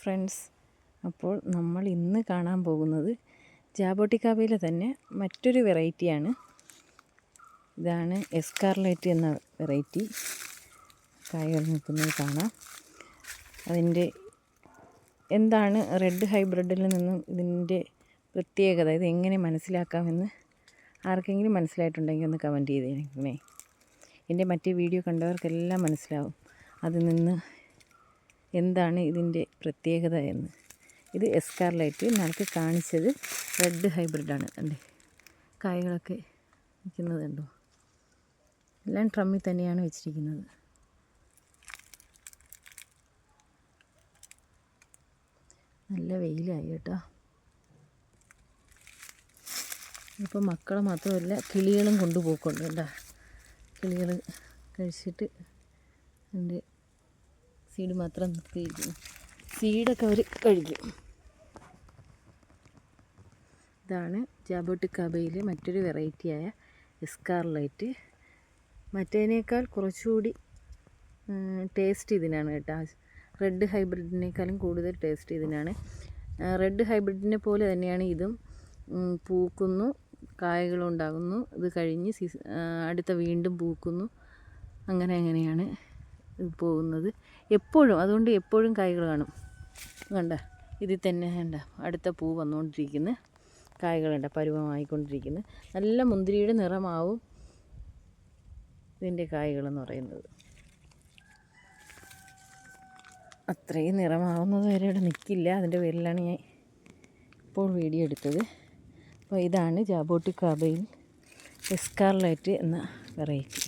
Friends, അപ്പോൾ നമ്മൾ ഇന്ന് കാണാൻ പോകുന്നത് ജാബോട്ടിക്കാബയിലെ തന്നെ മറ്റൊരു വെറൈറ്റിയാണ്. ഇതാണ് എസ്കാർലൈറ്റ് എന്ന വെറൈറ്റി. കായകൾ നിൽക്കുന്നത് കാണാം. അതിൻ്റെ എന്താണ് റെഡ് ഹൈബ്രിഡിൽ നിന്നും ഇതിൻ്റെ പ്രത്യേകത, ഇത് എങ്ങനെ മനസ്സിലാക്കാമെന്ന് ആർക്കെങ്കിലും മനസ്സിലായിട്ടുണ്ടെങ്കിൽ ഒന്ന് കമൻറ്റ് ചെയ്തേക്കണേ. എൻ്റെ മറ്റേ വീഡിയോ കണ്ടവർക്കെല്ലാം മനസ്സിലാവും അതിൽ നിന്ന് എന്താണ് ഇതിൻ്റെ പ്രത്യേകത എന്ന്. ഇത് എസ്കാർലൈറ്റ്, നമുക്ക് കാണിച്ചത് റെഡ് ഹൈബ്രിഡാണ്. കണ്ടേ, കായകളൊക്കെ നിൽക്കുന്നത് കണ്ടോ? എല്ലാം ഡ്രമ്മിൽ തന്നെയാണ് വെച്ചിരിക്കുന്നത്. നല്ല വെയിലായി കേട്ടോ. ഇപ്പോൾ മക്കളെ മാത്രമല്ല കിളികളും കൊണ്ടുപോക്കുന്നുണ്ട് കേട്ടോ. കിളികൾ കഴിച്ചിട്ട് അതിൻ്റെ സീഡ് മാത്രം നിർത്തിയിരിക്കുന്നു. സീഡൊക്കെ അവർ കഴിക്കും. ഇതാണ് ജാബോട്ടിക്കാബയിലെ മറ്റൊരു വെറൈറ്റിയായ എസ്കാർലൈറ്റ്. മറ്റേതിനേക്കാൾ കുറച്ചുകൂടി ടേസ്റ്റ് ഇതിനാണ് കേട്ടോ. റെഡ് ഹൈബ്രിഡിനേക്കാളും കൂടുതൽ ടേസ്റ്റ് ഇതിനാണ്. റെഡ് ഹൈബ്രിഡിനെ പോലെ തന്നെയാണ് ഇതും. പൂക്കുന്നു, കായകളുണ്ടാകുന്നു, ഇത് കഴിഞ്ഞ് അടുത്ത വീണ്ടും പൂക്കുന്നു. അങ്ങനെയാണ് പോകുന്നത് എപ്പോഴും. അതുകൊണ്ട് എപ്പോഴും കായ്കൾ കാണും. കണ്ട, ഇതിൽ തന്നെ കണ്ട അടുത്ത പൂ വന്നുകൊണ്ടിരിക്കുന്നു. കായ്കളുണ്ട്, പരുവമായിക്കൊണ്ടിരിക്കുന്നു. നല്ല മുന്തിരിയുടെ നിറമാവും ഇതിൻ്റെ കായ്കളെന്ന് പറയുന്നത്. അത്രയും നിറമാവുന്നത് വരെ ഇവിടെ നിൽക്കില്ല. അതിൻ്റെ പേരിലാണ് ഞാൻ ഇപ്പോൾ വീഡിയോ എടുത്തത്. അപ്പോൾ ഇതാണ് ജാബോട്ടിക്കാബയിൽ എസ്കാർലൈറ്റ് എന്ന വെറൈറ്റി.